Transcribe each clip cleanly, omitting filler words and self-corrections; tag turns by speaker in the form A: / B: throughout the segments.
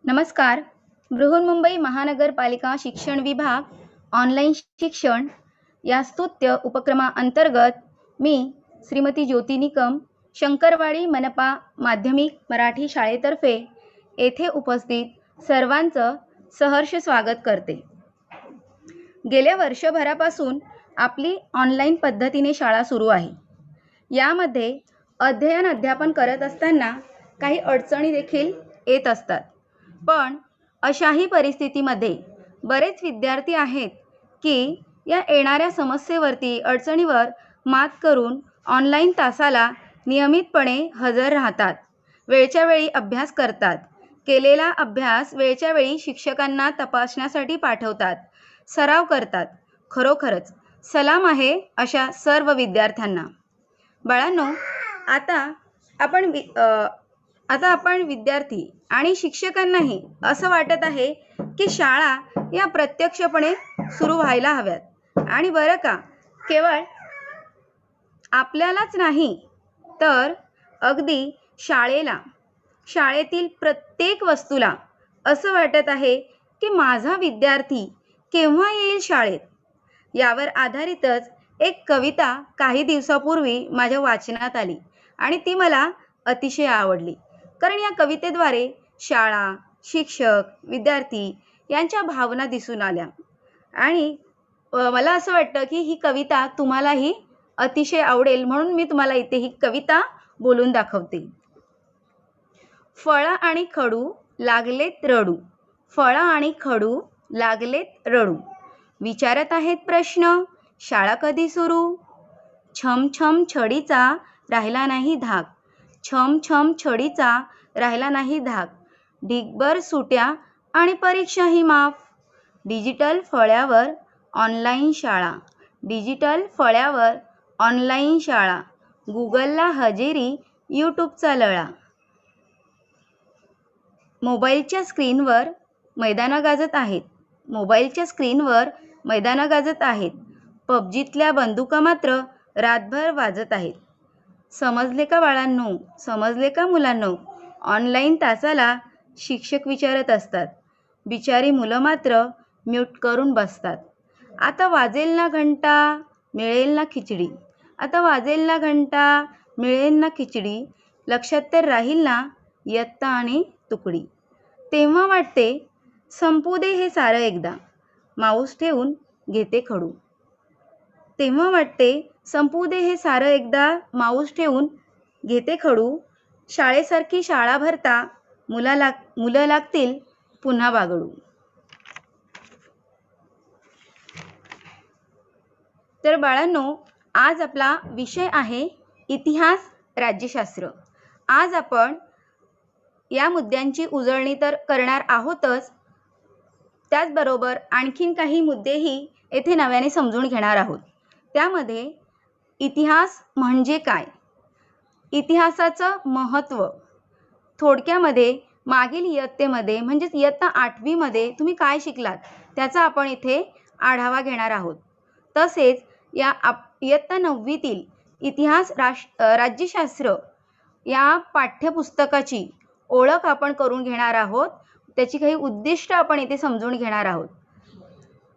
A: नमस्कार. बृहन्मुंबई महानगरपालिका शिक्षण विभाग ऑनलाईन शिक्षण या स्तुत्य उपक्रमाअंतर्गत मी श्रीमती ज्योती निकम शंकरवाडी मनपा माध्यमिक मराठी शाळेतर्फे येथे उपस्थित सर्वांचं सहर्ष स्वागत करते. गेल्या वर्षभरापासून आपली ऑनलाईन पद्धतीने शाळा सुरू आहे. यामध्ये अध्ययन करत असताना काही अडचणी देखील येत असतात. पण अशाही परिस्थितीमध्ये बरेच विद्यार्थी आहेत की या येणाऱ्या समस्येवरती अडचणीवर मात करून ऑनलाईन तासाला नियमितपणे हजर राहतात, वेळच्या वेळी अभ्यास करतात, केलेला अभ्यास वेळच्या वेळी शिक्षकांना तपासण्यासाठी पाठवतात, सराव करतात. खरोखरच सलाम आहे अशा सर्व विद्यार्थ्यांना. बाळांनो, आता आपण विद्यार्थी आणि शिक्षकांनाही असं वाटत आहे की शाळा या प्रत्यक्षपणे सुरू व्हायला हव्यात. आणि बरं का, केवळ आपल्यालाच नाही तर अगदी शाळेतील प्रत्येक वस्तूला असं वाटत आहे की माझा विद्यार्थी केव्हा येईल शाळेत. यावर आधारितच एक कविता काही दिवसापूर्वी माझ्या वाचनात आली आणि ती मला अतिशय आवडली. कारण या कवितेद्वारे शाळा, शिक्षक, विद्यार्थी यांच्या भावना दिसून आल्या आणि मला असं वाटतं की ही कविता तुम्हालाही अतिशय आवडेल, म्हणून मी तुम्हाला इथे ही कविता बोलून दाखवते. फळं आणि खडू लागलेत रडू, फळं आणि खडू लागलेत रडू, विचारत आहेत प्रश्न शाळा कधी सुरू. छम छम छडीचा राहिला नाही धाक, छम छम छडीचा राहिला नाही धाक, ढिगभर सुट्या आणि परीक्षाही माफ. डिजिटल फळ्यावर ऑनलाईन शाळा, डिजिटल फळ्यावर ऑनलाईन शाळा, गुगलला हजेरी, यूट्यूबचा लळा. मोबाईलच्या स्क्रीनवर मैदानं गाजत आहेत, मोबाईलच्या स्क्रीनवर मैदानं गाजत आहेत, पबजीतल्या बंदुका मात्र रातभर वाजत आहेत. समजले का बाळांनो, समजले का मुलांनो, ऑनलाईन तासाला शिक्षक विचारत असतात, बिचारी मुलं मात्र म्यूट करून बसतात. आता वाजेल ना घंटा मिळेल ना खिचडी, आता वाजेल ना घंटा मिळेल ना खिचडी, लक्षात तर राहील ना इयत्ता आणि तुकडी. तेव्हा वाटते संपू दे हे सारं एकदा, माऊस ठेवून घेते खडू. तेव्हा वाटते संपू दे हे सारं एकदा, माऊस ठेवून घेते खडू. शाळेसारखी शाळा भरता मुलं लागतील पुन्हा बागडू. तर बाळांनो, आज आपला विषय आहे इतिहास राज्यशास्त्र. आज आपण या मुद्द्यांची उजळणी तर करणार आहोतच, त्याचबरोबर आणखीन काही मुद्देही येथे नव्याने समजून घेणार आहोत. त्यामध्ये इतिहास म्हणजे काय, इतिहासाचं महत्त्व, थोडक्यामध्ये मागील इयत्तेमध्ये म्हणजेच इयत्ता 8वी मध्ये तुम्ही काय शिकलात त्याचा आपण इथे आढावा घेणार आहोत. तसेच या इयत्ता 9वीतील इतिहास राज्यशास्त्र या पाठ्यपुस्तकाची ओळख आपण करून घेणार आहोत, त्याची काही उद्दिष्ट आपण इथे समजून घेणार आहोत.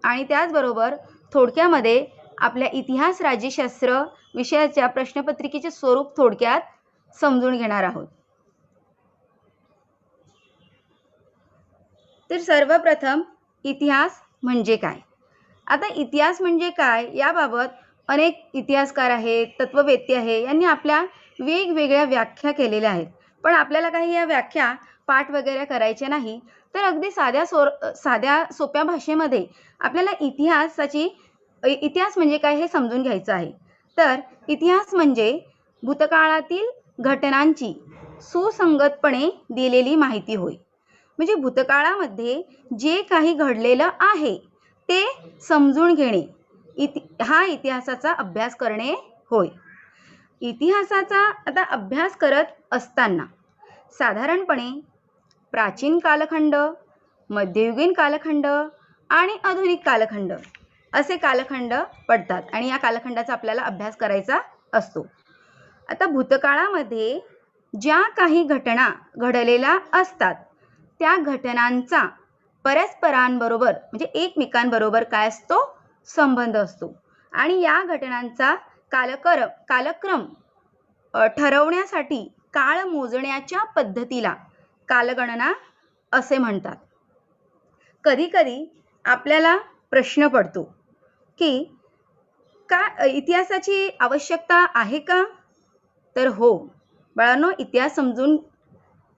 A: आणि त्याचबरोबर थोडक्यामध्ये आपल्या इतिहास राज्यशास्त्र विषयाच्या प्रश्नपत्रिकेचे स्वरूप थोडक्यात समजून घेणार आहोत. तर सर्वप्रथम इतिहास म्हणजे काय. आता इतिहास म्हणजे काय याबाबत अनेक इतिहासकार आहेत, तत्ववेत्ते आहेत, यांनी आपल्या वेगवेगळ्या व्याख्या केलेल्या आहेत. पण आपल्याला काही या व्याख्या पाठ वगैरे करायच्या नाही, तर अगदी साध्या सोप्या भाषेमध्ये आपल्याला इतिहास म्हणजे काय हे समजून घ्यायचं आहे. तर इतिहास म्हणजे भूतकाळातील घटनांची सुसंगतपणे दिलेली माहिती होय. म्हणजे भूतकाळामध्ये जे काही घडलेलं आहे ते समजून घेणे हा इतिहासाचा अभ्यास करणे होय. इतिहासाचा आता अभ्यास करत असताना साधारणपणे प्राचीन कालखंड, मध्ययुगीन कालखंड आणि आधुनिक कालखंड असे कालखंड पडतात आणि या कालखंडाचा आपल्याला अभ्यास करायचा असतो. आता भूतकाळामध्ये ज्या काही घटना घडलेल्या असतात त्या घटनांचा परस्परांबरोबर म्हणजे एकमेकांबरोबर काय असतो, संबंध असतो आणि या घटनांचा कालक्रम ठरवण्यासाठी काळ मोजण्याच्या पद्धतीला कालगणना असे म्हणतात. कधीकधी आपल्याला प्रश्न पडतो की इतिहासाची आवश्यकता आहे का? तर हो बाळांनो, इतिहास समजून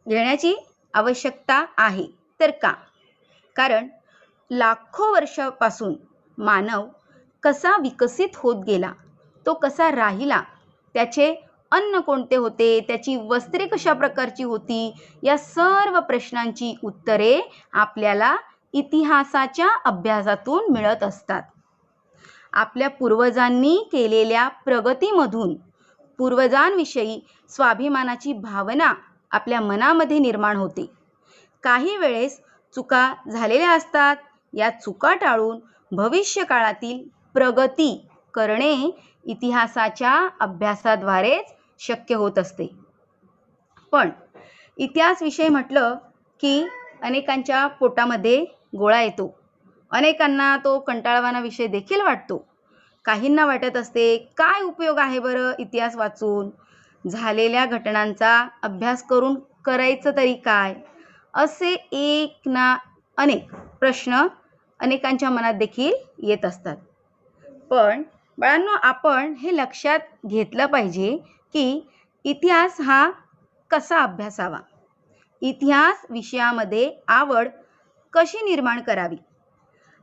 A: घेण्याची आवश्यकता आहे. तर का? कारण लाखो वर्षापासून मानव कसा विकसित होत गेला, तो कसा राहिला, त्याचे अन्न कोणते होते, त्याची वस्त्रे कशा प्रकारची होती, या सर्व प्रश्नांची उत्तरे आपल्याला इतिहासाच्या अभ्यासातून मिळत असतात. आपल्या पूर्वजांनी केलेल्या प्रगतीमधून पूर्वजांविषयी स्वाभिमानाची भावना आपल्या मनामध्ये निर्माण होते. काही वेळेस चुका झालेल्या असतात. या चुका टाळून भविष्य काळातील प्रगती करणे इतिहासाच्या अभ्यासाद्वारेच शक्य होत असते. पण इतिहास विषय म्हटलं की अनेकांच्या पोटामध्ये गोळा येतो. अनेकांना तो कंटाळवाणा विषय देखील वाटतो. काहींना वाटत असते, काय उपयोग आहे बरं इतिहास वाचून? झालेल्या घटनांचा अभ्यास करून करायचं तरी काय? असे एक ना अनेक प्रश्न अनेकांच्या मनात देखील येत असतात. पण बाळांनो, आपण हे लक्षात घेतलं पाहिजे की इतिहास हा कसा अभ्यासावा, इतिहास विषयामध्ये आवड कशी निर्माण करावी,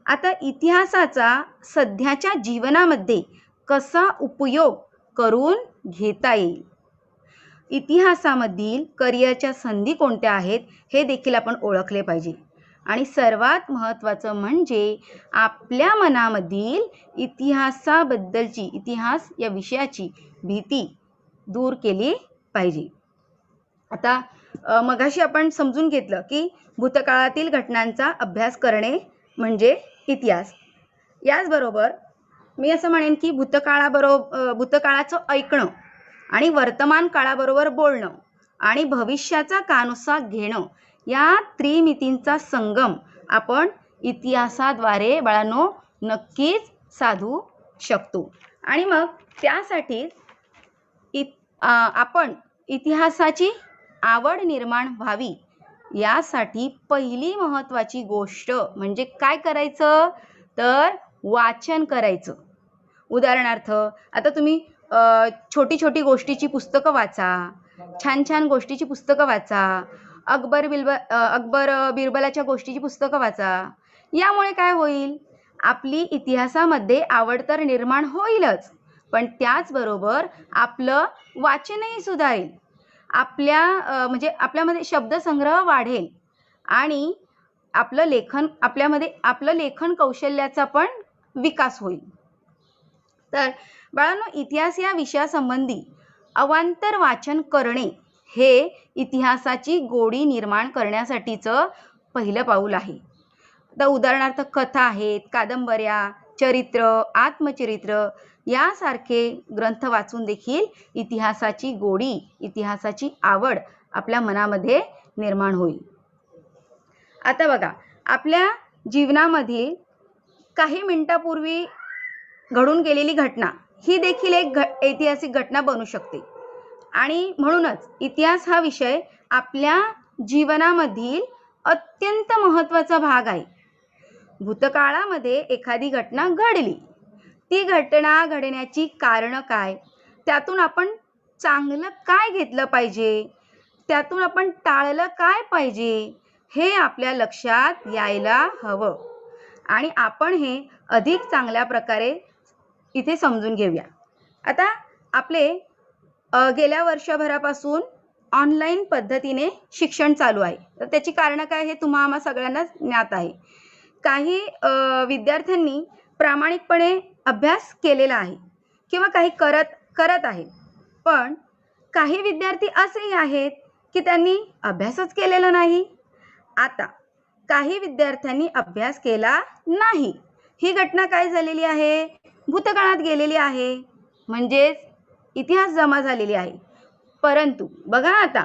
A: आता इतिहासाचा सध्याच्या जीवनामध्ये कसा उपयोग करून घेता येईल, इतिहासामधील करिअरच्या संधी कोणत्या आहेत हे देखील आपण ओळखले पाहिजे. आणि सर्वात महत्त्वाचं म्हणजे आपल्या मनामधील इतिहासाबद्दलची, इतिहास या विषयाची भीती दूर केली पाहिजे. आता मगाशी आपण समजून घेतलं की भूतकाळातील घटनांचा अभ्यास करणे म्हणजे इतिहास. याचबरोबर मी असं म्हणेन की भूतकाळाचं ऐकणं आणि वर्तमान काळाबरोबर बोलणं आणि भविष्याचा कानोसा घेणं या त्रिमितींचा संगम आपण इतिहासाद्वारे बाळांनो नक्कीच साधू शकतो. आणि मग त्यासाठी आपण इतिहासाची आवड निर्माण व्हावी यासाठी पहिली महत्त्वाची गोष्ट म्हणजे काय करायचं, तर वाचन करायचं. उदाहरणार्थ आता तुम्ही छोटी छोटी गोष्टीची पुस्तकं वाचा, छान छान गोष्टीची पुस्तकं वाचा, अकबर बिरबलाच्या गोष्टीची पुस्तकं वाचा. यामुळे काय होईल, आपली इतिहासामध्ये आवड तर निर्माण होईलच, पण त्याचबरोबर आपलं वाचनही सुधारेल, म्हणजे आपल्यामध्ये शब्दसंग्रह वाढेल आणि आपलं लेखन कौशल्याचा पण विकास होईल. तर बाळांनो, इतिहास या विषयासंबंधी अवांतर वाचन करणे हे इतिहासाची गोडी निर्माण करण्यासाठीचं पहिलं पाऊल आहे. आता उदाहरणार्थ कथा आहेत, कादंबऱ्या, चरित्र, आत्मचरित्र यासारखे ग्रंथ वाचून देखील इतिहासाची गोडी, इतिहासाची आवड आपल्या मनामध्ये निर्माण होईल. आता बघा, आपल्या जीवनामध्ये काही मिनिटापूर्वी घडून गेलेली घटना ही देखील एक ऐतिहासिक घटना बनू शकते आणि म्हणूनच इतिहास हा विषय आपल्या जीवनामधील अत्यंत महत्त्वाचा भाग आहे. भूतकाळामध्ये एखादी घटना घडली, ती घटना घडण्याची कारणं काय, त्यातून आपण चांगलं काय घेतलं पाहिजे, त्यातून आपण टाळलं काय पाहिजे, हे आपल्या लक्षात यायला हवं आणि आपण हे अधिक चांगल्या प्रकारे इथे समजून घेऊया. आता आपले गेल्या वर्षभरापासून ऑनलाईन पद्धतीने शिक्षण चालू आहे. तर त्याची कारणं काय हे आम्हा सगळ्यांना ज्ञात आहे. काही विद्यार्थ्यांनी प्रामाणिकपणे अभ्यास केलेला आहे किंवा काही करत आहेत. पण काही विद्यार्थी असेही आहेत की त्यांनी अभ्यासच केलेला नाही. आता काही विद्यार्थ्यांनी अभ्यास केला नाही. ही घटना काय झालेली आहे? भूतकाळात गेलेली आहे. म्हणजेच इतिहास जमा झालेली आहे. परंतु बघा आता,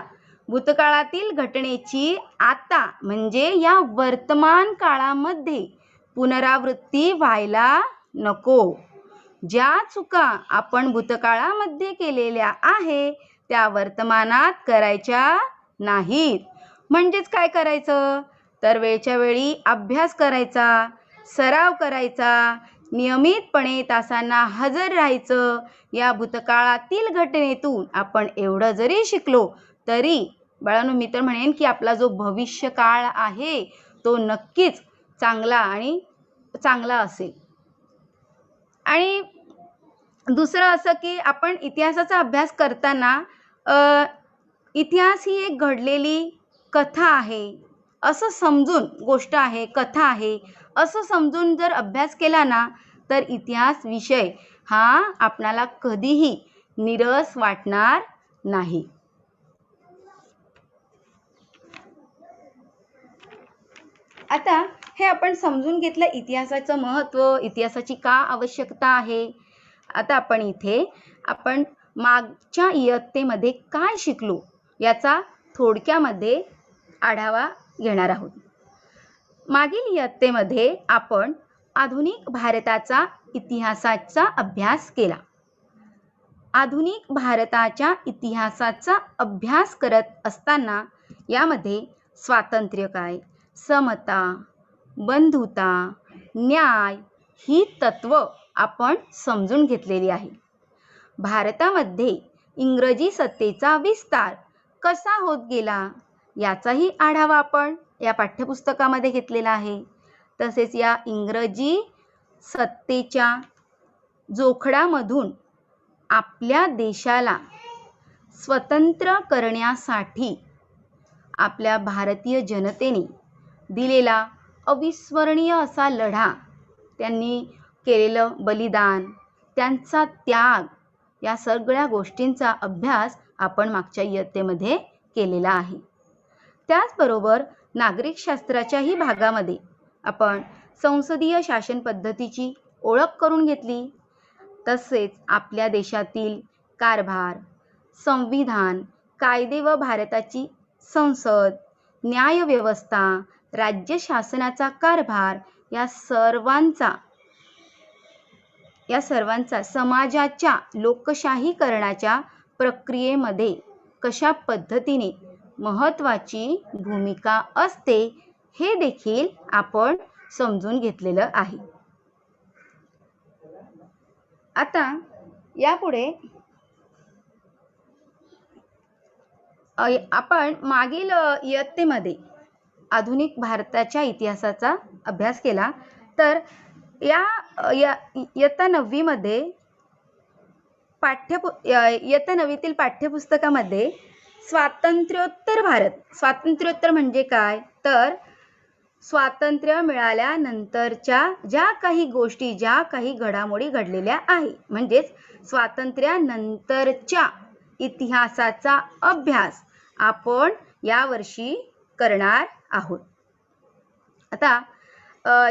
A: भूतकाळातील घटनेची आता म्हणजे या वर्तमान काळामध्ये पुनरावृत्ती व्हायला नको. ज्या चुका आपण भूतकाळामध्ये केलेल्या आहे त्या वर्तमानात करायच्या नाहीत. म्हणजेच काय करायचं? तर वेळच्या वेळी अभ्यास करायचा, सराव करायचा, नियमितपणे तासांना हजर राहायचं. या भूतकाळातील घटनेतून आपण एवढं जरी शिकलो तरी बाळांनो, मी तर म्हणेन की आपला जो भविष्यकाळ आहे तो नक्कीच चांगला असेल. आणि दुसरं असं की आपण इतिहासाचा अभ्यास करताना इतिहास ही एक घडलेली कथा आहे असं समजून, गोष्ट आहे, कथा आहे असं समजून जर अभ्यास केला ना तर इतिहास विषय हा आपणाला कधीही नीरस वाटणार नाही. आता हे आपण समजून घेतलं इतिहासाचं महत्त्व, इतिहासाची का आवश्यकता आहे. आता आपण मागच्या इयत्तेमध्ये काय शिकलो याचा थोडक्यामध्ये आढावा घेणार आहोत. मागील इयत्तेमध्ये आपण आधुनिक भारताचा इतिहासाचा अभ्यास केला. आधुनिक भारताच्या इतिहासाचा अभ्यास करत असताना यामध्ये स्वातंत्र्य काय, समता, बंधुता, न्याय ही तत्व आपण समजून घेतलेली आहे. भारतामध्ये इंग्रजी सत्तेचा विस्तार कसा होत गेला याचाही आढावा आपण या पाठ्यपुस्तकामध्ये घेतलेला आहे. तसेच या इंग्रजी सत्तेच्या जोखडामधून आपल्या देशाला स्वतंत्र करण्यासाठी आपल्या भारतीय जनतेने दिलेला अविस्मरणीय असा लढा, त्यांनी केलेलं बलिदान, त्यांचा त्याग या सगळ्या गोष्टींचा अभ्यास आपण मागच्या इयत्तेमध्ये केलेला आहे. त्याचबरोबर नागरिकशास्त्राच्याही भागामध्ये आपण संसदीय शासन पद्धतीची ओळख करून घेतली. तसेच आपल्या देशातील कारभार, संविधान, कायदे व भारताची संसद, न्यायव्यवस्था, राज्य शासनाचा कारभार या सर्वांचा समाजाच्या लोकशाहीकरणाच्या प्रक्रियेमध्ये कशा पद्धतीने महत्त्वाची भूमिका असते हे देखील आपण समजून घेतलेलं आहे. आता यापुढे आपण मागील इयत्तेमध्ये आधुनिक भारताच्या इतिहासाचा अभ्यास केला. तर इयत्ता 9वी मध्ये इयत्ता 9वीतील पाठ्यपुस्तकामध्ये स्वातंत्र्योत्तर भारत, स्वातंत्र्योत्तर म्हणजे काय, तर स्वातंत्र्य मिळाल्यानंतरच्या ज्या काही गोष्टी, ज्या काही घडामोडी घडलेल्या आहे, म्हणजेच स्वातंत्र्यानंतरच्या इतिहासाचा अभ्यास आपण यावर्षी करणार आहोत. आता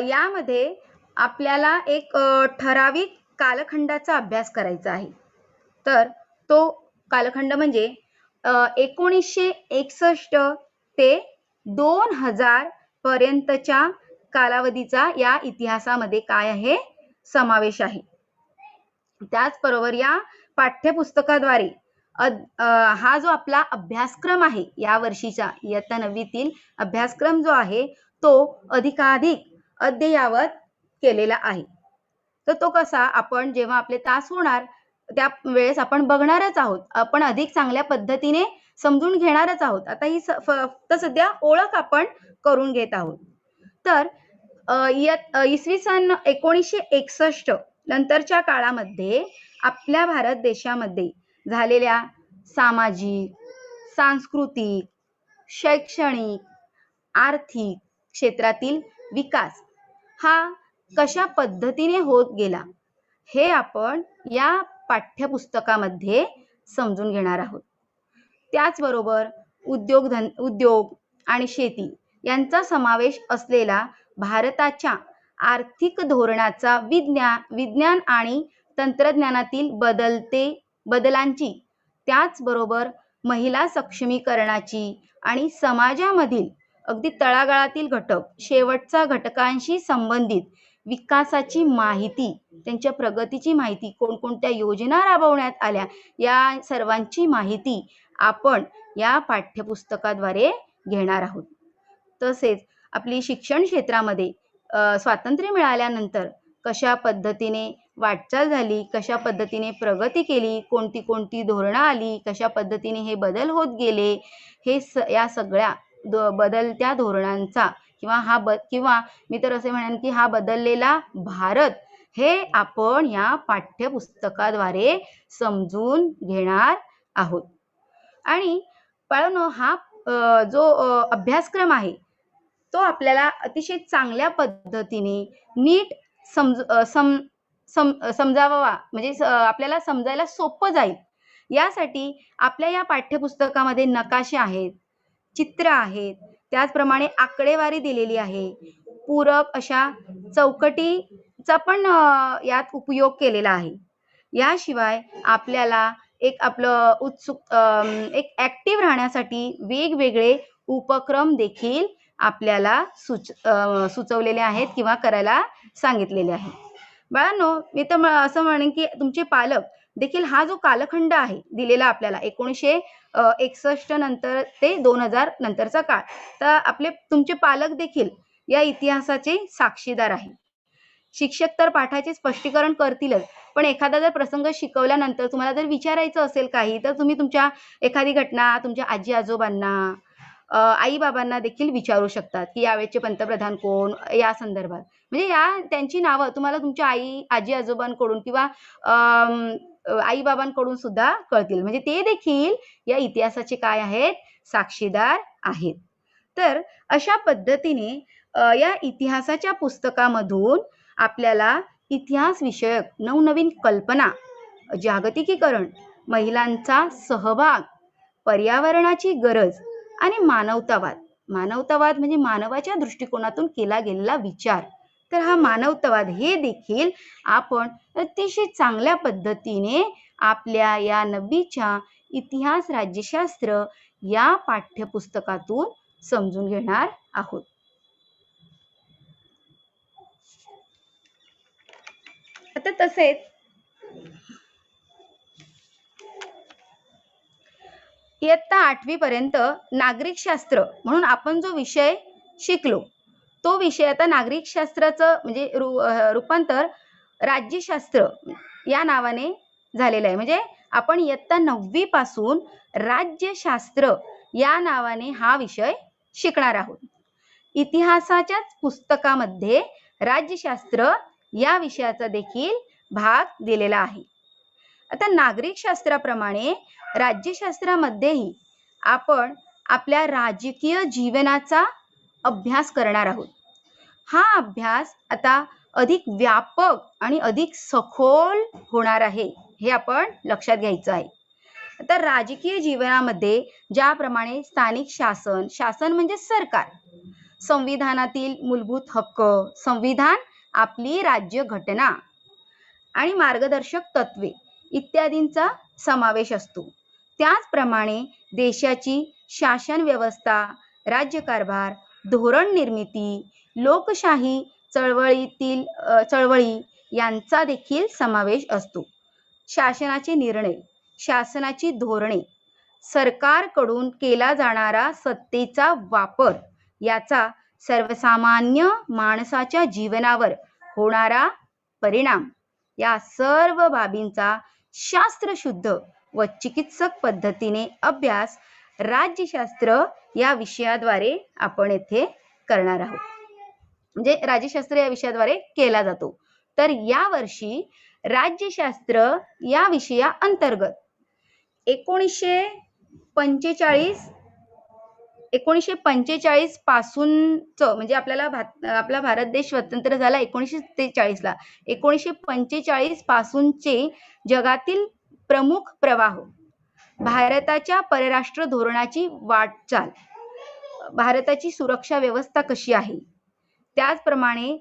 A: यामध्ये आपल्याला एक ठराविक कालखंडाचा अभ्यास करायचा आहे. तर तो कालखंड म्हणजे 1961 ते 2000 पर्यंतच्या कालावधीचा या इतिहासामध्ये काय आहे, समावेश आहे. त्याचबरोबर या पाठ्यपुस्तकाद्वारे हा जो आपला अभ्यासक्रम आहे या वर्षीचा इयत्ता 9वीतील अभ्यासक्रम जो आहे तो अधिकाधिक अद्ययावत केलेला आहे. तर तो कसा, आपण जेव्हा आपले तास होणार त्या वेळेस आपण बघणारच आहोत, आपण अधिक चांगल्या पद्धतीने समजून घेणारच आहोत. आता ही फक्त सध्या ओळख आपण करून घेत आहोत. तर इसवी सन 1961 नंतरच्या काळामध्ये आपल्या भारत देशामध्ये झालेल्या सामाजिक, सांस्कृतिक, शैक्षणिक, आर्थिक क्षेत्रातील विकास हा कशा पद्धतीने होत गेला हे आपण या पाठ्यपुस्तकामध्ये समजून घेणार आहोत. त्याचबरोबर उद्योग आणि शेती यांचा समावेश असलेला भारताच्या आर्थिक धोरणाचा विज्ञान आणि तंत्रज्ञानातील बदलांची, त्याचबरोबर महिला सक्षमीकरणाची आणि समाजामधील अगदी तळागाळातील घटक, शेवटच्या घटकांशी संबंधित विकासाची माहिती, त्यांच्या प्रगतीची माहिती, कोणकोणत्या योजना राबवण्यात आल्या, या सर्वांची माहिती आपण या पाठ्यपुस्तकाद्वारे घेणार आहोत. तसेच आपली शिक्षण क्षेत्रामध्ये स्वातंत्र्य मिळाल्यानंतर कशा पद्धतीने वाटचाल झाली, कशा पद्धतीने प्रगती केली, कोणती कोणती धोरणं आली, कशा पद्धतीने हे बदल होत गेले, या सगळ्या बदलत्या धोरणांचा किंवा मी तर असे म्हणेन की हा बदललेला भारत हे आपण या पाठ्यपुस्तकाद्वारे समजून घेणार आहोत. आणि बाळांनो, हा जो अभ्यासक्रम आहे तो आपल्याला अतिशय चांगल्या पद्धतीने नीट समजावा, म्हणजे आपल्याला समजायला सोपं जाईल, यासाठी आपल्या या पाठ्यपुस्तकामध्ये नकाशे आहेत, चित्र आहेत, त्याचप्रमाणे आकडेवारी दिलेली आहे. पूरक अशा चौकटीचा पण यात उपयोग केलेला आहे. याशिवाय आपल्याला एक ऍक्टिव्ह राहण्यासाठी वेगवेगळे उपक्रम देखील आपल्याला सुचवलेले आहेत किंवा करायला सांगितलेले आहे. बाळांनो, मी तर असं म्हणेन की तुमचे पालक देखील हा जो कालखंड आहे दिलेला आपल्याला 1961 नंतर ते 2000 नंतरचा काळ, तर तुमचे पालक देखील या इतिहासाचे साक्षीदार आहे. शिक्षक तर पाठाचे स्पष्टीकरण करतीलच, पण एखादा जर प्रसंग शिकवल्यानंतर तुम्हाला जर विचारायचं असेल काही, तर तुम्ही तुमच्या एखादी घटना तुमच्या आजी आजोबांना, आई बाबांना देखील विचारू शकतात की यावेळेचे पंतप्रधान कोण, या संदर्भात. म्हणजे त्यांची नावं तुम्हाला तुमच्या आजी आजोबांकडून किंवा आई बाबांकडून सुद्धा कळतील. म्हणजे ते देखील या इतिहासाचे काय आहेत, साक्षीदार आहेत. तर अशा पद्धतीने या इतिहासाच्या पुस्तकामधून आपल्याला इतिहास विषयक नवनवीन कल्पना, जागतिकीकरण, महिलांचा सहभाग, पर्यावरणाची गरज आणि मानवतावाद म्हणजे मानवाच्या दृष्टिकोनातून केला गेलेला विचार, तर हा मानवतावाद हे देखील आपण अतिशय चांगल्या पद्धतीने आपल्या या 9वीच्या इतिहास राज्यशास्त्र या पाठ्यपुस्तकातून समजून घेणार आहोत. आता तसेच इयत्ता 8वी पर्यंत नागरिकशास्त्र म्हणून आपण जो विषय शिकलो, तो विषय आता नागरिकशास्त्राचं म्हणजे रूपांतर राज्यशास्त्र या नावाने झालेलं आहे. म्हणजे आपण इयत्ता 9वी पासून राज्यशास्त्र या नावाने हा विषय शिकणार आहोत. इतिहासाच्याच पुस्तकामध्ये राज्यशास्त्र या विषयाचा देखील भाग दिलेला आहे. आता नागरिकशास्त्राप्रमाणे राज्यशास्त्रामध्येही आपण आपल्या राजकीय जीवनाचा अभ्यास करणार आहोत. हा अभ्यास आता अधिक व्यापक आणि अधिक सखोल होणार आहे, हे आपण लक्षात घ्यायचं आहे. आता राजकीय जीवनामध्ये ज्याप्रमाणे स्थानिक शासन म्हणजे सरकार, संविधानातील मूलभूत हक्क, संविधान आपली राज्यघटना आणि मार्गदर्शक तत्वे इत्यादींचा समावेश असतो. त्याचप्रमाणे देशाची शासन व्यवस्था, राज्यकारभार, धोरण निर्मिती, लोकशाही चळवळी यांचा देखील समावेश असतो. शासनाचे निर्णय, शासनाची धोरणे, सरकारकडून केला जाणारा सत्तेचा वापर याचा सर्वसामान्य माणसाच्या जीवनावर होणारा परिणाम, या सर्व बाबींचा शास्त्रशुद्ध व चिकित्सक पद्धतीने अभ्यास राज्यशास्त्र या विषयाद्वारे आपण येथे करणार आहोत. म्हणजे राज्यशास्त्र या विषयाद्वारे केला जातो. तर या वर्षी राज्यशास्त्र या विषया अंतर्गत 1945 1945 पासूनचं म्हणजे आपला भारत देश स्वतंत्र झाला 1943 ला. 1945 पासूनचे जगातील प्रमुख प्रवाह, भारताच्या परराष्ट्र धोरणाची वाटचाल, भारताची सुरक्षा व्यवस्था कशी आहे, त्याचप्रमाणे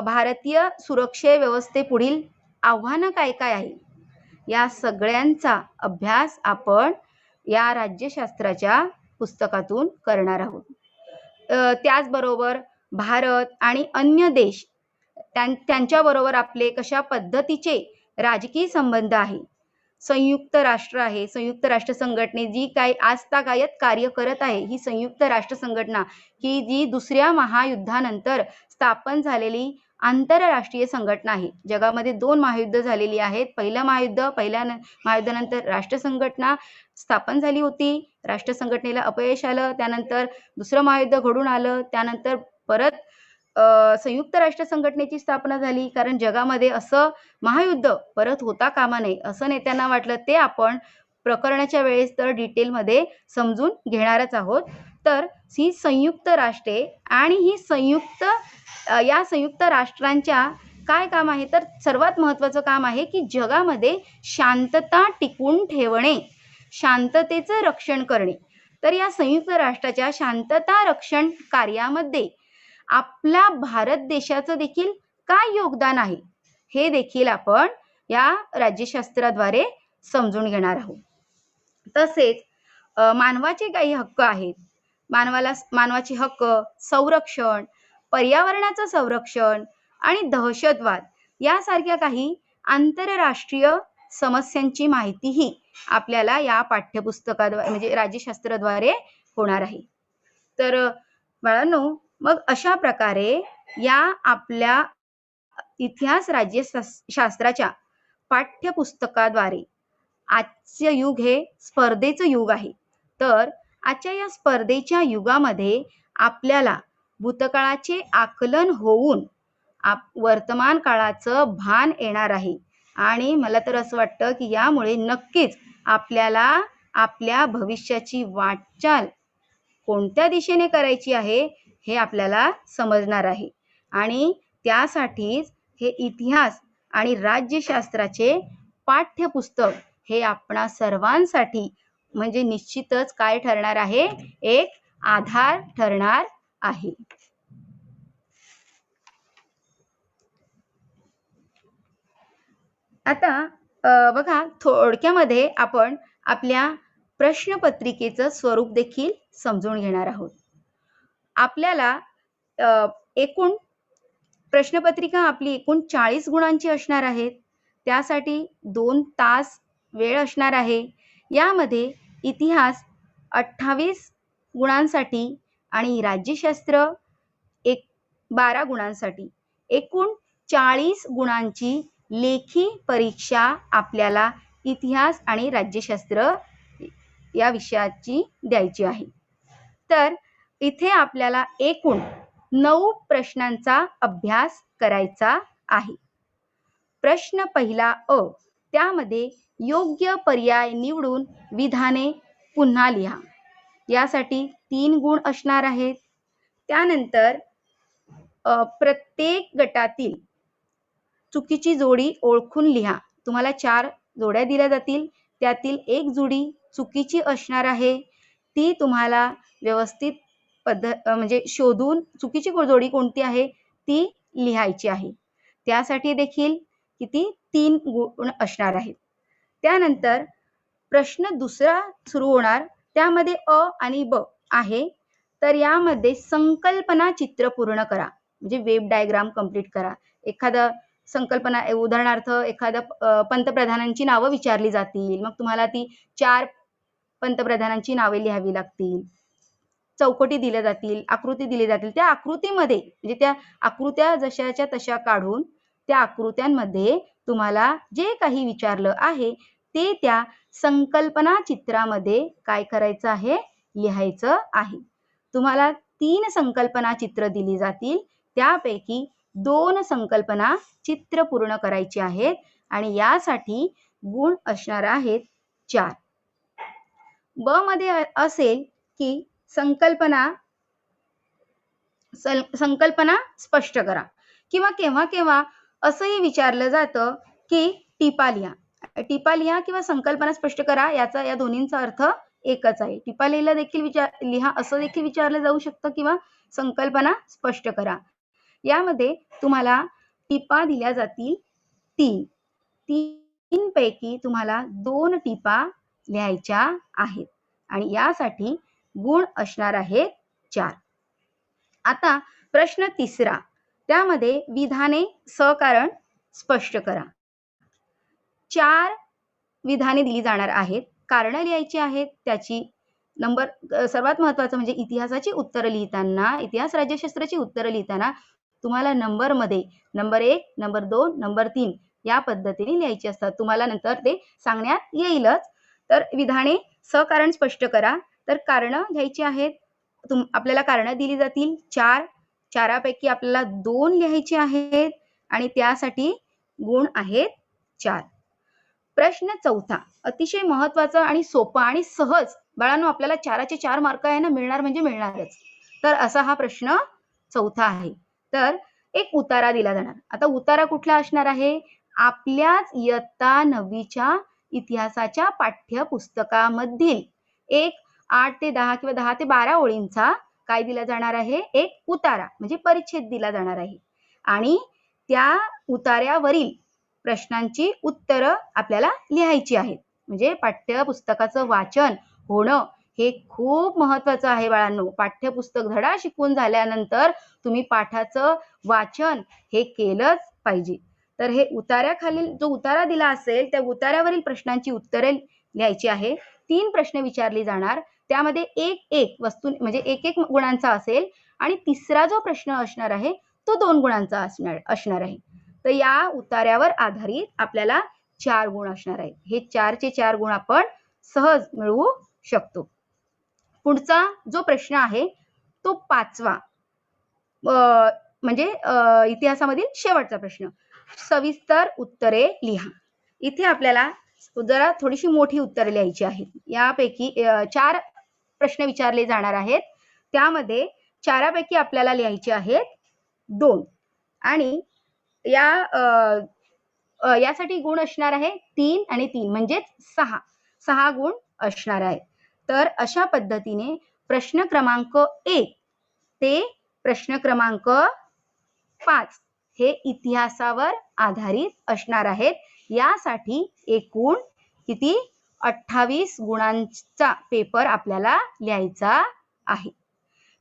A: भारतीय सुरक्षा व्यवस्थेपुढील आव्हानं काय काय आहे, या सगळ्यांचा अभ्यास आपण या राज्यशास्त्राच्या पुस्तकातून करणार आहोत. त्याचबरोबर भारत आणि अन्य देश त्यांच्याबरोबर आपले कशा पद्धतीचे राजकीय संबंध आहे, संयुक्त राष्ट्र आहे, संयुक्त राष्ट्र संघटने जी काही आजतागायत कार्य करत आहे, ही संयुक्त राष्ट्र संघटना ही जी दुसऱ्या महायुद्धानंतर स्थापन झालेली आंतरराष्ट्रीय संघटना आहे. जगामध्ये 2 महायुद्ध झालेली आहेत. पहिल्या महायुद्धानंतर राष्ट्र संघटना स्थापन झाली होती, राष्ट्र संघटनेला अपयश आलं, त्यानंतर दुसरं महायुद्ध घडून आलं, त्यानंतर परत संयुक्त राष्ट्र संघटनेची स्थापना झाली. कारण जगामध्ये असं महायुद्ध परत होता कामा नये असं नेत्यांना वाटलं. ते आपण प्रकरणाच्या वेळेस तर डिटेलमध्ये समजून घेणारच आहोत. तर ही संयुक्त राष्ट्रे आणि या संयुक्त राष्ट्रांच्या काय काम आहे, तर सर्वात महत्त्वाचं काम आहे की जगामध्ये शांतता टिकवून ठेवणे, शांततेचं रक्षण करणे. तर या संयुक्त राष्ट्राच्या शांतता रक्षण कार्यामध्ये आपला भारत देशाचं देखील काय योगदान आहे, हे देखील आपण या राज्यशास्त्राद्वारे समजून घेणार आहोत. तसेच मानवाचे काही हक्क आहेत, मानवाचे हक्क, संरक्षण, पर्यावरणाचं संरक्षण आणि दहशतवाद यासारख्या काही आंतरराष्ट्रीय समस्यांची माहितीही आपल्याला या पाठ्यपुस्तकाद्वारे म्हणजे राज्यशास्त्राद्वारे होणार आहे. तर बाळांनो, मग अशा प्रकारे या आपल्या इतिहास राज्यशास्त्राच्या पाठ्यपुस्तकाद्वारे आजचं युग हे स्पर्धेचं युग आहे. तर आजच्या या स्पर्धेच्या युगामध्ये आपल्याला भूतकाळाचे आकलन होऊन वर्तमान काळाचं भान येणार आहे. आणि मला तर असं वाटतं की यामुळे नक्कीच आपल्याला आपल्या भविष्याची वाटचाल कोणत्या दिशेने करायची आहे हे आपल्याला समजणार आहे. आणि त्यासाठीच हे इतिहास आणि राज्यशास्त्राचे पाठ्यपुस्तक हे आपणा सर्वांसाठी म्हणजे निश्चितच काय ठरणार आहे, एक आधार ठरणार आहे. आता बघा, थोडक्यामध्ये आपण आपल्या प्रश्नपत्रिकेचं स्वरूप देखील समजून घेणार आहोत. आपल्याला एकूण प्रश्नपत्रिका आपली एकूण 40 गुणांची असणार आहे. त्यासाठी 2 तास वेळ असणार आहे. यामध्ये इतिहास 28 गुणांसाठी आणि राज्यशास्त्र 12 गुणांसाठी एकूण 40 गुणांची लेखी परीक्षा आपल्याला इतिहास आणि राज्यशास्त्र या विषयाची द्यायची आहे. तर इथे आपल्याला एकूण 9 प्रश्नांचा अभ्यास करायचा आहे. प्रश्न पहिला अ, त्यामध्ये योग्य पर्याय निवडून विधाने पुन्हा लिहा. यासाठी 3 गुण असणार आहेत. त्यानंतर प्रत्येक गटातील चुकीची जोडी ओळखून लिहा. तुम्हाला 4 जोड्या दिल्या जातील, त्यातील एक जोडी चुकीची असणार आहे. ती तुम्हाला व्यवस्थित म्हणजे शोधून चुकीची जोडी कोणती आहे ती लिहायची आहे. त्यासाठी देखील किती 3 गुण असणार आहेत. त्यानंतर प्रश्न दुसरा सुरू होणार, त्यामध्ये अ आणि ब आहे. तर यामध्ये संकल्पना चित्र पूर्ण करा, म्हणजे वेब डायग्राम कंप्लीट करा. एखादा संकल्पना, उदाहरणार्थ एखाद्या पंतप्रधानांची नावं विचारली जातील, मग तुम्हाला ती 4 पंतप्रधानांची नावे लिहावी लागतील. चौकटी दिल्या जातील, आकृती दिली जातील. त्या आकृतीमध्ये म्हणजे त्या आकृत्या जशाच्या तशा काढून त्या आकृत्यांमध्ये तुम्हाला जे काही विचारलं आहे ते त्या संकल्पना चित्रामध्ये काय करायचं आहे, लिहायचं आहे. तुम्हाला 3 संकल्पना चित्र दिली जातील, त्यापैकी 2 संकल्पना चित्र पूर्ण करायची आहेत आणि यासाठी गुण असणार आहेत 4. ब मध्ये असेल की संकल्पना स्पष्ट करा. किंवा केव्हा केव्हा असंही विचारलं जातं की टिपा लिहा. टिपा लिहा किंवा संकल्पना स्पष्ट करा या दोन्हींचा अर्थ एकच आहे. टिपा लिहिला देखील लिहा असं देखील विचारलं जाऊ शकतं किंवा संकल्पना स्पष्ट करा. यामध्ये तुम्हाला टिपा दिल्या जातील 3. 3 पैकी तुम्हाला 2 टिपा लिहायच्या आहेत आणि यासाठी गुण असणार आहेत 4. आता प्रश्न 3. त्यामध्ये विधाने सकारण स्पष्ट करा. 4 विधाने दिली जाणार आहेत. कारण लिहायची आहेत. त्याची सर्वात महत्त्वाचं म्हणजे इतिहासाची उत्तरं लिहिताना, इतिहास राज्यशास्त्राची उत्तरं लिहिताना तुम्हाला नंबरमध्ये नंबर 1, नंबर 2, नंबर 3 या पद्धतीने लिहायची असतात. तुम्हाला नंतर ते सांगण्यात येईलच. तर विधाने सकारण स्पष्ट करा. तर कारणं लिहायची आहेत. आपल्याला कारणं दिली जातील 4. 4 पैकी आपल्याला 2 लिहायचे आहेत आणि त्यासाठी गुण आहेत 4. प्रश्न 4 अतिशय महत्त्वाचा आणि सोपा आणि सहज. बाळांनो, आपल्याला 4चे 4 मार्क आहे ना, मिळणार म्हणजे मिळणारच. तर असा हा प्रश्न 4 आहे. तर एक उतारा दिला जाणार. आता उतारा कुठला असणार आहे? आपल्याच इयत्ता 9वीच्या इतिहासाच्या पाठ्यपुस्तकामधील एक 8 ते 10 किंवा 10 ते 12 ओळींचा काय दिला जाणार आहे? एक उतारा म्हणजे परिच्छेद दिला जाणार आहे आणि त्या उतार्यावरील प्रश्नांची उत्तरं आपल्याला लिहायची आहेत. म्हणजे पाठ्यपुस्तकाचं वाचन होणं हे खूप महत्त्वाचं आहे बाळांनो. पाठ्यपुस्तक धडा शिकून झाल्यानंतर तुम्ही पाठाचं वाचन हे केलंच पाहिजे. तर हे उतार्याखालील जो उतारा दिला असेल त्या उतार्यावरील प्रश्नांची उत्तरे लिहायची आहे. 3 प्रश्न विचारले जाणार. त्यामध्ये एक वस्तू म्हणजे एक गुणांचा असेल आणि 3रा जो प्रश्न असणार आहे तो 2 गुणांचा असणार आहे. तर या उतार्यावर आधारित आपल्याला 4 गुण असणार आहेत. हे 4चे 4 गुण आपण सहज मिळवू शकतो. पुढचा जो प्रश्न आहे तो 5वा म्हणजे इतिहासामधील शेवटचा प्रश्न. सविस्तर उत्तरे लिहा. इथे आपल्याला जरा थोडीशी मोठी उत्तरे लिहायची आहेत. यापैकी 4 प्रश्न विचारले जाणार आहेत. त्यामध्ये 4 पैकी आपल्याला लिहायचे आहेत 2 आणि यासाठी गुण असणार आहे 3 आणि 3 म्हणजेच 6 गुण असणार आहेत. तर अशा पद्धतीने प्रश्न क्रमांक 1 ते प्रश्न क्रमांक 5 हे इतिहासावर आधारित असणार आहेत. यासाठी एकूण किती 28 गुणांचा पेपर आपल्याला लिहायचा आहे.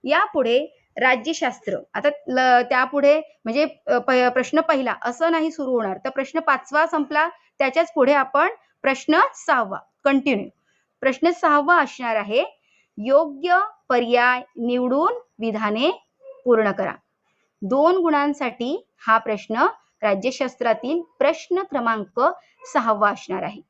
A: यापुढे राज्यशास्त्र. आता त्यापुढे म्हणजे प्रश्न पहिला असं नाही सुरू होणार. तर प्रश्न 5वा संपला त्याच्याच पुढे आपण प्रश्न 6वा कंटिन्यू. प्रश्न 6वा असणार आहे योग्य पर्याय निवडून विधाने पूर्ण करा. 2 गुणांसाठी हा प्रश्न राज्यशास्त्रातील प्रश्न क्रमांक 6वा असणार आहे.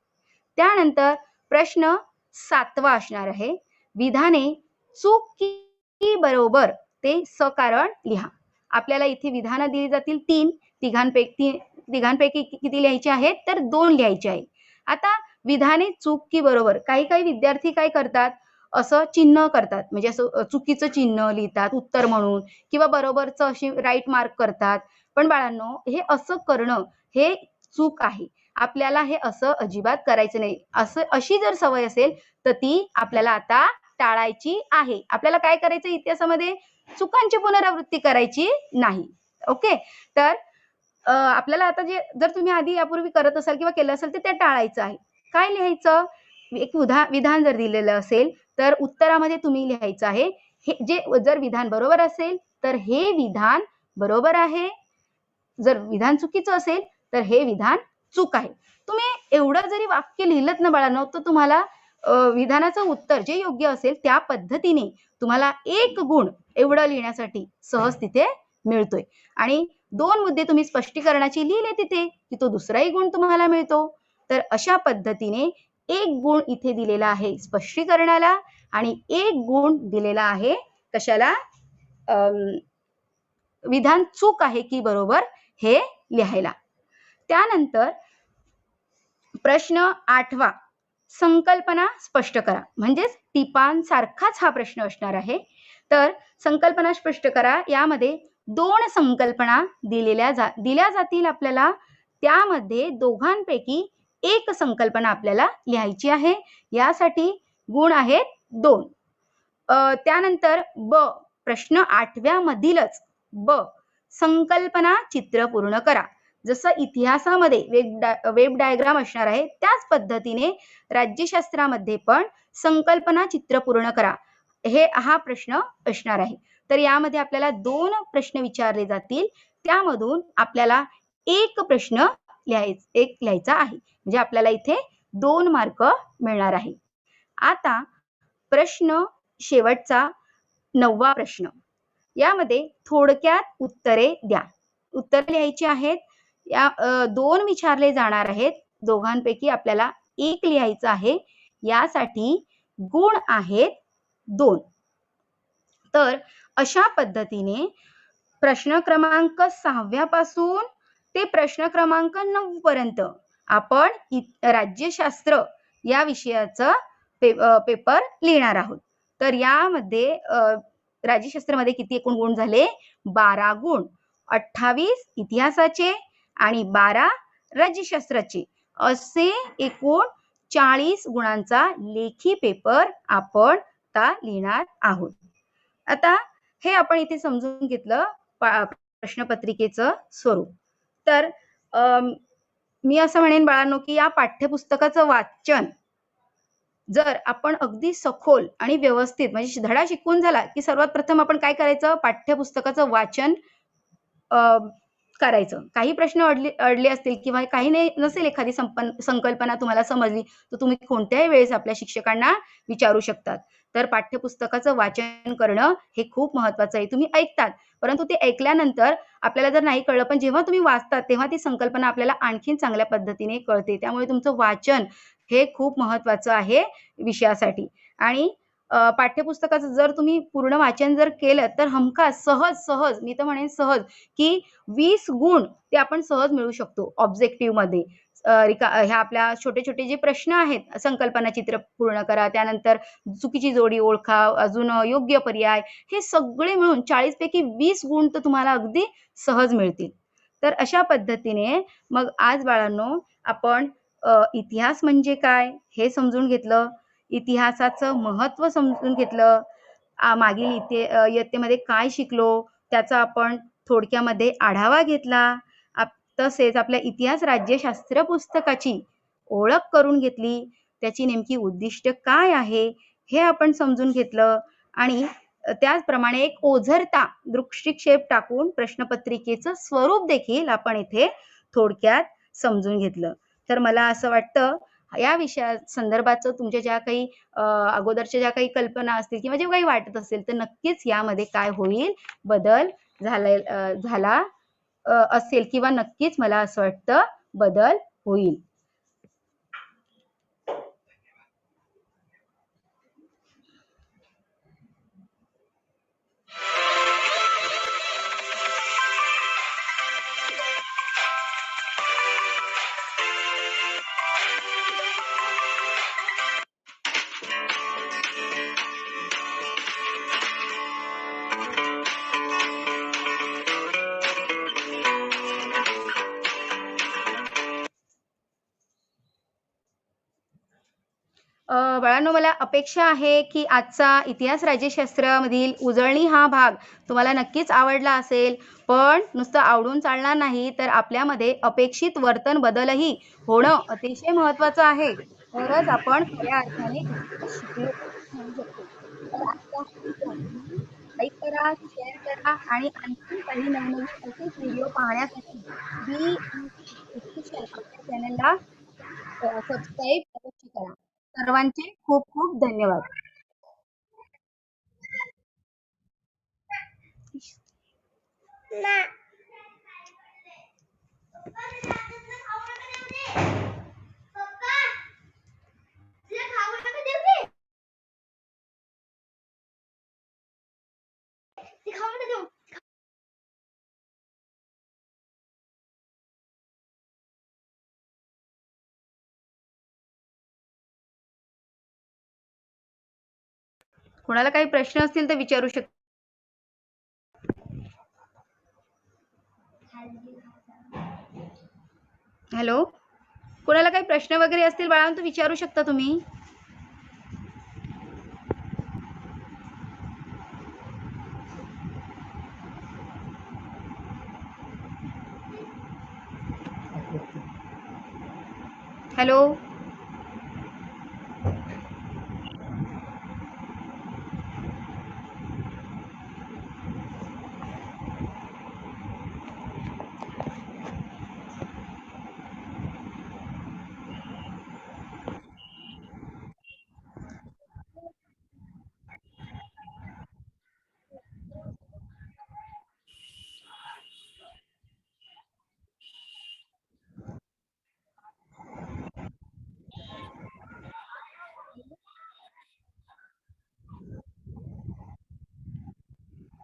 A: त्यानंतर प्रश्न 7वा असणार आहे विधाने चूक की बरोबर ते सकारण लिहा. आपल्याला इथे विधानं दिली जातील 3. तिघांपैकी किती लिहायचे आहेत? तर 2 लिहायचे आहे. आता विधाने चूक की बरोबर. काही विद्यार्थी काय करतात? असं चिन्ह करतात. म्हणजे असं चुकीचं चिन्ह लिहितात उत्तर म्हणून किंवा बरोबरचं अशी राईट मार्क करतात. पण बाळांनो, हे असं करणं हे चूक आहे. आपल्याला हे असं अजिबात करायचं नाही. अशी जर सवय असेल तर ती आपल्याला आता टाळायची आहे. आपल्याला काय करायचं इतिहासामध्ये? चुकांची पुनरावृत्ती करायची नाही. ओके. तर आपल्याला आता जर तुम्ही आधी यापूर्वी करत असाल किंवा केलं असेल तर ते टाळायचं आहे. काय लिहायचं? एक विधान जर दिलेलं असेल तर उत्तरामध्ये तुम्ही लिहायचं आहे हे जर विधान बरोबर असेल तर हे विधान बरोबर आहे. जर विधान चुकीचं असेल तर हे विधान चूक आहे. तुम्ही एवढं जरी वाक्य लिहिलंत ना बाळांनो तर तुम्हाला विधानाचं उत्तर जे योग्य असेल त्या पद्धतीने तुम्हाला 1 गुण एवढं लिहिण्यासाठी सहज तिथे मिळतोय. आणि 2 मुद्दे तुम्ही स्पष्टीकरणाची लिहिले तिथे की तो दुसराही गुण तुम्हाला मिळतो. तर अशा पद्धतीने 1 गुण इथे दिलेला आहे स्पष्टीकरणाला आणि 1 गुण दिलेला आहे कशाला? विधान चूक आहे की बरोबर हे लिहायला. त्यानंतर प्रश्न 8वा संकल्पना स्पष्ट करा. म्हणजेच टिपांसारखाच हा प्रश्न असणार आहे. तर संकल्पना स्पष्ट करा. यामध्ये 2 संकल्पना दिल्या जातील आपल्याला. त्यामध्ये दोघांपैकी एक संकल्पना आपल्याला लिहायची आहे. यासाठी गुण आहेत 2. त्यानंतर प्रश्न 8व्या मधीलच संकल्पना चित्र पूर्ण करा. जसं इतिहासामध्ये वेब डायग्राम असणार आहे, त्याच पद्धतीने राज्यशास्त्रामध्ये पण संकल्पना चित्र पूर्ण करा. हा प्रश्न असणार आहे. तर यामध्ये आपल्याला 2 प्रश्न विचारले जातील. त्यामधून आपल्याला एक प्रश्न लिहायचा आहे. म्हणजे आपल्याला इथे 2 मार्क मिळणार आहे. आता प्रश्न शेवटचा 9वा प्रश्न. यामध्ये थोडक्यात उत्तरे द्या. उत्तर लिहायची आहेत. 2 विचारले जाणार आहेत. दोघांपैकी आपल्याला 1 लिहायचं आहे. यासाठी गुण आहेत 2. तर अशा पद्धतीने प्रश्न क्रमांक 6व्या पासून ते प्रश्न क्रमांक 9 पर्यंत आपण राज्यशास्त्र या विषयाचं पेपर लिहिणार आहोत. तर यामध्ये राज्यशास्त्रामध्ये किती एकूण गुण झाले? 12 गुण. 28 इतिहासाचे आणि 12 राज्यशास्त्राचे. असे एकूण 40 गुणांचा लेखी पेपर आपण आता लिहिणार आहोत. आता हे आपण इथे समजून घेतलं प्रश्नपत्रिकेचं स्वरूप. तर मी असं म्हणेन बाळांनो की या पाठ्यपुस्तकाचं वाचन जर आपण अगदी सखोल आणि व्यवस्थित म्हणजे धडा शिकून झाला की सर्वात प्रथम आपण काय करायचं? पाठ्यपुस्तकाचं वाचन करायचं. काही प्रश्न अडले असतील किंवा काही नसेल एखादी संकल्पना तुम्हाला समजली तर तुम्ही कोणत्याही वेळेस आपल्या शिक्षकांना विचारू शकतात. तर पाठ्यपुस्तकाचं वाचन करणं हे खूप महत्वाचं आहे. तुम्ही ऐकतात, परंतु ते ऐकल्यानंतर आपल्याला जर नाही कळलं, पण जेव्हा तुम्ही वाचतात तेव्हा ती संकल्पना आपल्याला आणखीन चांगल्या पद्धतीने कळते. त्यामुळे तुमचं वाचन हे खूप महत्वाचं आहे विषयासाठी. आणि पाठ्यपुस्तकाचं जर तुम्ही पूर्ण वाचन जर केलं तर हमखास सहज मी तर म्हणेन सहज की 20 गुण ते आपण सहज मिळवू शकतो ऑब्जेक्टिव्हमध्ये. ह्या आपल्या छोटे जे प्रश्न आहेत, संकल्पना चित्र पूर्ण करा, त्यानंतर चुकीची जोडी ओळखा, अजून योग्य पर्याय, हे सगळे मिळून 40 पैकी 20 गुण तर तुम्हाला अगदी सहज मिळतील. तर अशा पद्धतीने मग आज बाळांनो आपण इतिहास म्हणजे काय हे समजून घेतलं. इतिहासाचं महत्त्व समजून घेतलं. मागील इयत्तेमध्ये काय शिकलो त्याचा आपण थोडक्यामध्ये आढावा घेतला. तसेच आपल्या इतिहास राज्यशास्त्र पुस्तकाची ओळख करून घेतली. त्याची नेमकी उद्दिष्ट काय आहे हे आपण समजून घेतलं आणि त्याचप्रमाणे एक ओझरता दृष्टिक्षेप टाकून प्रश्नपत्रिकेचं स्वरूप देखील आपण इथे थोडक्यात समजून घेतलं. तर मला असं वाटतं या विषया संदर्भाचं तुमच्या ज्या काही अगोदरच्या ज्या काही कल्पना असतील किंवा जे काही वाटत असेल तर नक्कीच यामध्ये काय होईल बदल झाला असेल किंवा नक्कीच मला असं वाटतं बदल होईल. बाळांनो मला अपेक्षा आहे की आजचा इतिहास राज्यशास्त्रामधील उजळणी हा भाग तुम्हाला नक्कीच आवडला असेल. पण नुसतं आवडून चालणार नाही तर आपल्यामध्ये अपेक्षित वर्तन बदलही होणं अतिशय महत्वाचं आहे. तरच आपण खऱ्या अर्थाने शिकलो म्हणू शकतो. तर आजचा लाईक करा, शेअर करा आणि आणखी काही नवनवीन असेच व्हिडिओ पाहण्यासाठी बी ऑफिशियल आपल्या चॅनलला सबस्क्राईब अवश्य करा. सर्वांचे खूप खूप धन्यवाद. कोणाला काही प्रश्न असतील तर विचारू शकता. हॅलो, कोणाला काही प्रश्न वगैरे असतील बाळांनो तर विचारू शकता तुम्ही. Hello.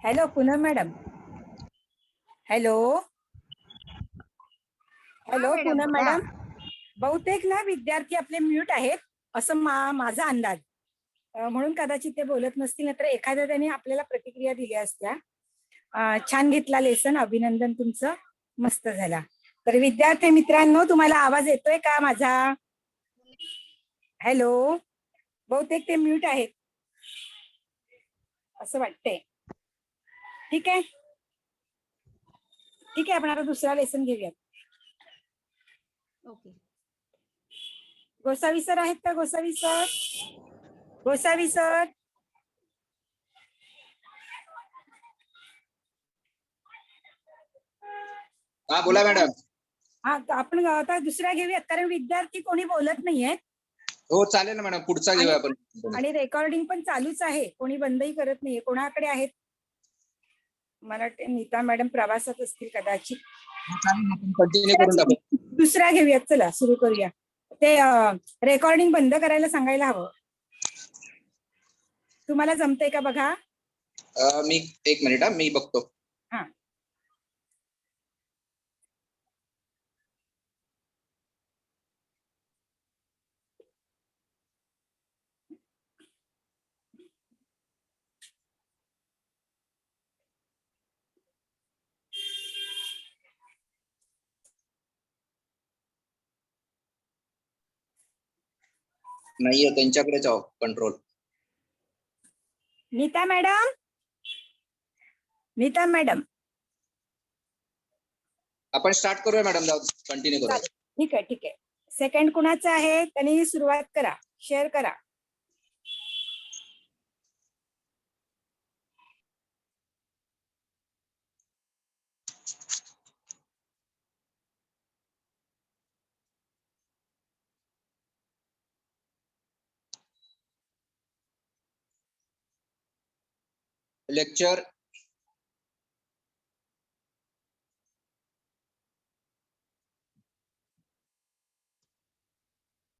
B: Hello Poonam madam. Hello hello
A: madam
B: Poonam
A: बोला.
B: मॅडम. बहुतेक ना विद्यार्थी आपले म्यूट आहेत असं माझा अंदाज. म्हणून कदाचित ते बोलत नसतील, नाहीतर एखाद्या त्याने आपल्याला प्रतिक्रिया दिल्या असत्या. छान घेतला लेसन, अभिनंदन तुमचं, मस्त झाला. तर विद्यार्थी मित्रांनो, तुम्हाला आवाज येतोय का माझा? हॅलो. बहुतेक ते म्यूट आहेत असं वाटतंय. ठीक आहे, ठीक आहे, आपण आता दुसरा लेसन घेऊयात.
A: ओके.
B: गोसावी सर आहेत का? Gosavi sir, Gosavi sir.
C: हा बोला मॅडम.
B: हा, आपण आता दुसरा घेऊयात, कारण विद्यार्थी कोणी बोलत नाहीयेत.
C: हो चालेल ना मॅडम, पुढचा घेऊया आपण.
B: आणि रेकॉर्डिंग पण चालूच आहे, कोणी बंदही करत नाहीये. कोणाकडे आहेत? मला वाटतं नीता मॅडम प्रवासात असतील कदाचित.
C: कंटिन्यू करून टाकू.
B: दुसरा घेऊयात, चला सुरू करूया. ते रेकॉर्डिंग बंद करायला सांगायला हवं. तुम्हाला जमतंय का बघा?
C: मी एक मिनिट, मी बघतो.
B: हा.
C: नाहीये, त्यांच्याकडेच आहो control.
B: Neeta madam, Neeta madam.
C: आपण स्टार्ट करूया मॅडम, कंटिन्यू करूया.
B: ठीक आहे, ठीक आहे. सेकंड कुणाचं आहे? त्यांनी सुरुवात करा, शेअर करा.
C: लेक्चर